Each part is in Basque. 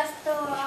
lastoa.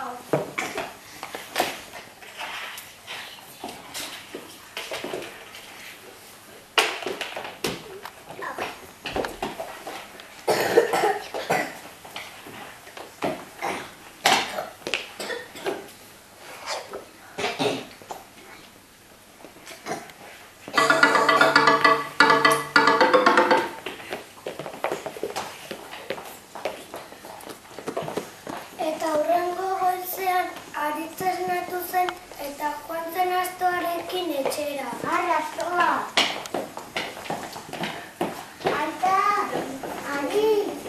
Eta hurrengo goizean Aritz esnatu zen eta joan zen astoarekin etxera. Astoa! Aita! Aritz!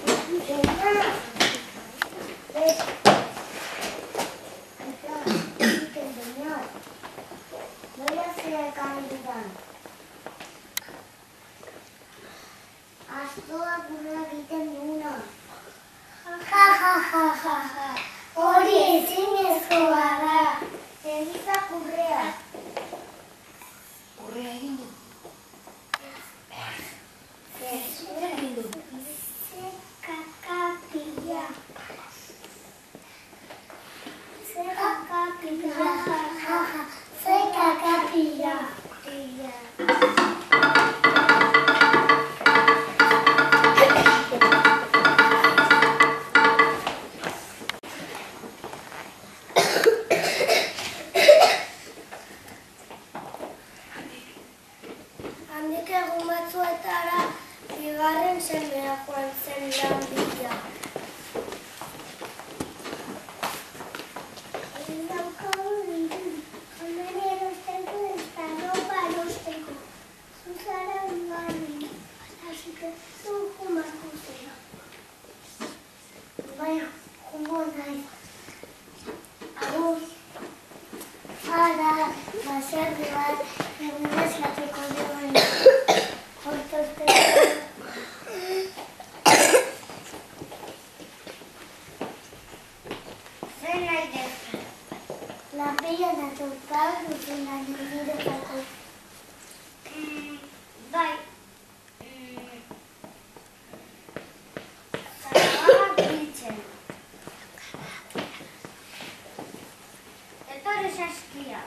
Aita! Señor, voy a hacer calidad. Astoa burra egiten duna. Ja. Hori ezinezkoa da. Eliza kurrea. Kurrea egin du. Zer egin du? Ze kakapila. Ze kakapila. Ze kakapila. Handik egun batzuetara bigarren semea joan zen lan bila. La pila de tu padre y la niña de Paco. Bai. Zaragoa biltzen. Etorri saskia.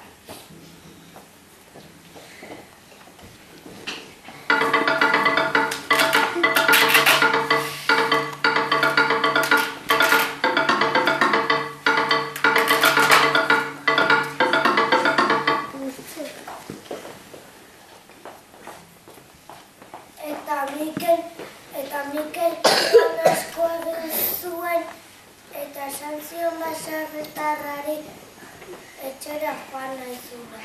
Eta Mikel asko egin zuen eta esan zion baserritarrari etxera joan nahi zuen.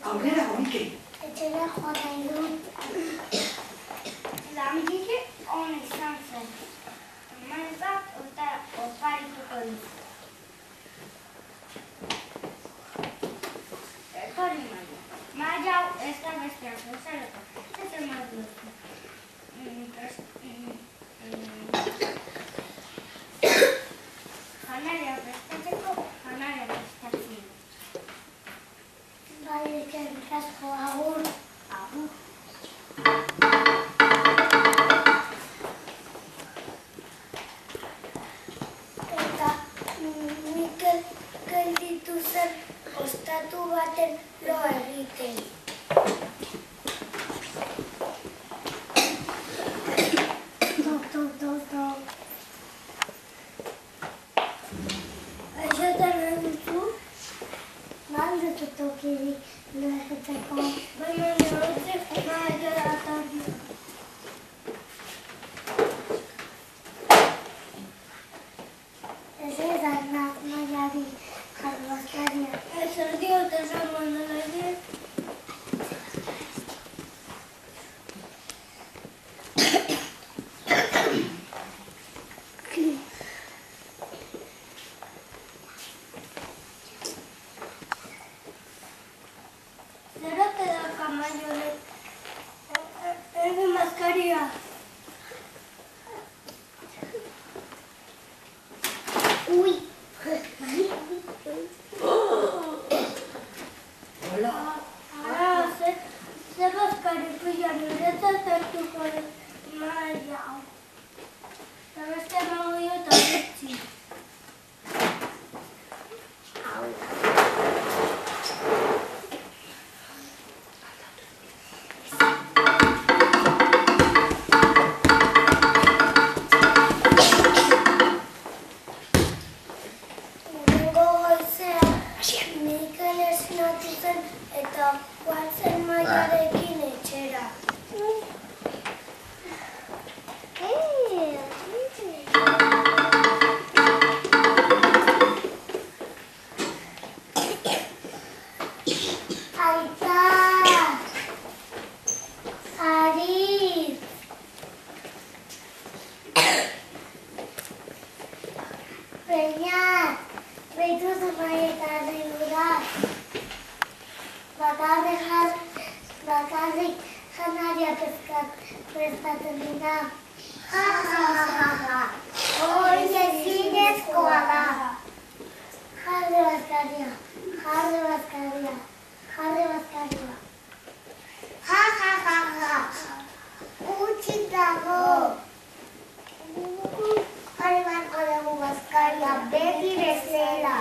Aurrera, Mikel. Etxera joan nahi du. Langile ona izan zen. Emaiz bat oparituko du. Etorri maila. Maila hau ez da besteak bezalako. Ez ematu duzu. Janaria prestatzeko, janaria prestatzen. Bai, eskerrik asko, agur. Agur. Eta Mikel gelditu zen ostatu baten lo egiten. Zero te da kamaionek. esnatu zen eta joan zen maiarekin etxera. Bakarrik janaria prestatzen dira. Ja, ja, ja, ja. Hori ezinezkoa da. Jarri bazkaria, jarri bazkaria, jarri bazkaria. Ja, ja, ja, ja. Utzik dago. Jarri barko dugu bazkaria, beti bezala.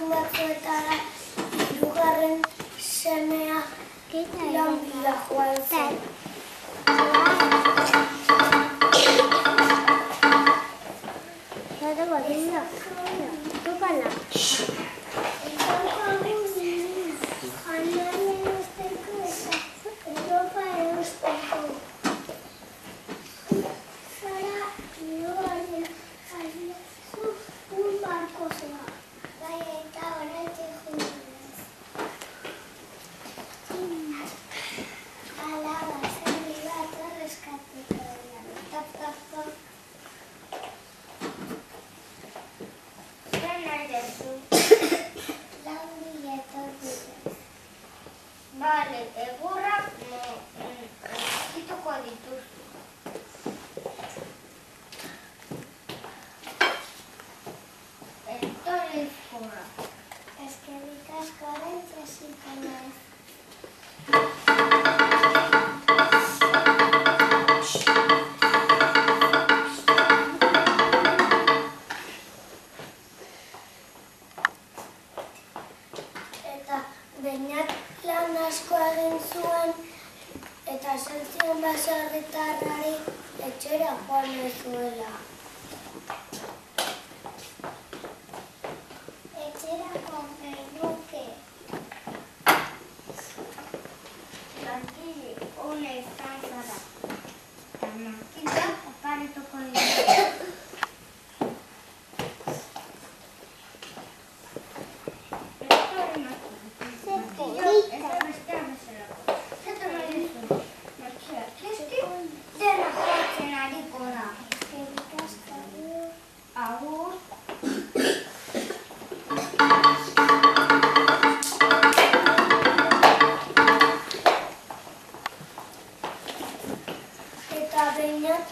Batzuetara hirugarren semea lan bila joan zen. Vale, egurrak ukituko dituzu. Etorri fora. Eskerrik asko rentzesiko naiz. Beñat lan asko egin zuen eta esan zion baserritarrari etxera joan ez zuela. Etxera joan nahi nuke. Lankide ona izan zara. Eta makinak oparituko dira. Eta Beñat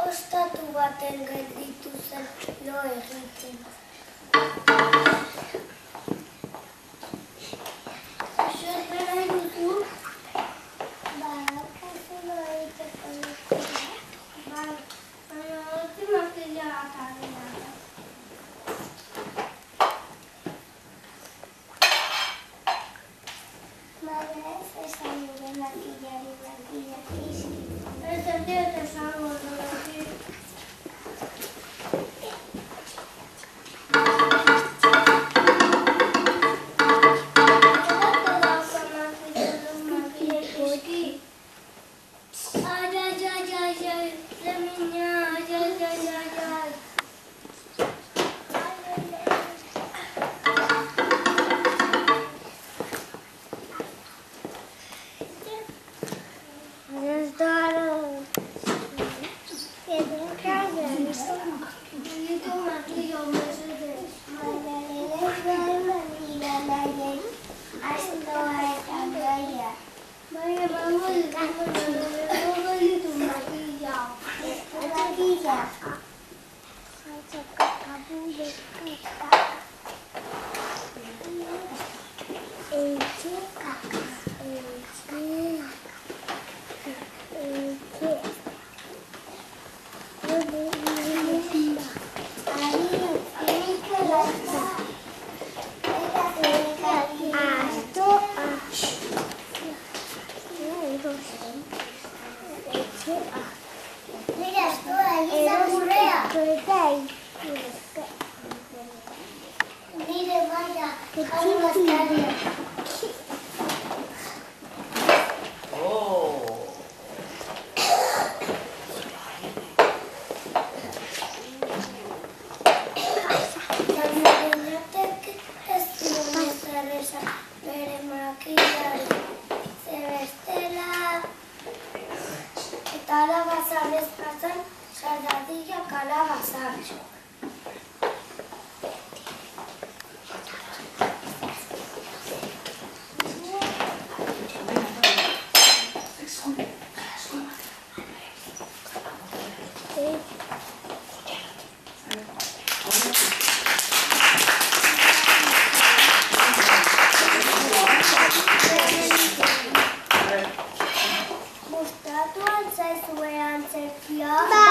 ostatu baten gelditu zen lo egiten. Zer nahi duzu? Badaukazu lo egiteko duzu. Baina utzi makila atarria. Baina ez esan nire makillari izki. Ez diot esango dut. Mira, esto ahí está burrea. Mire, vaya, hay una estaria. Bere makillari, zebestela, eta alabazan ezpatzen, sardadilla kalabazan. Gustatu altzaizu antzerkia?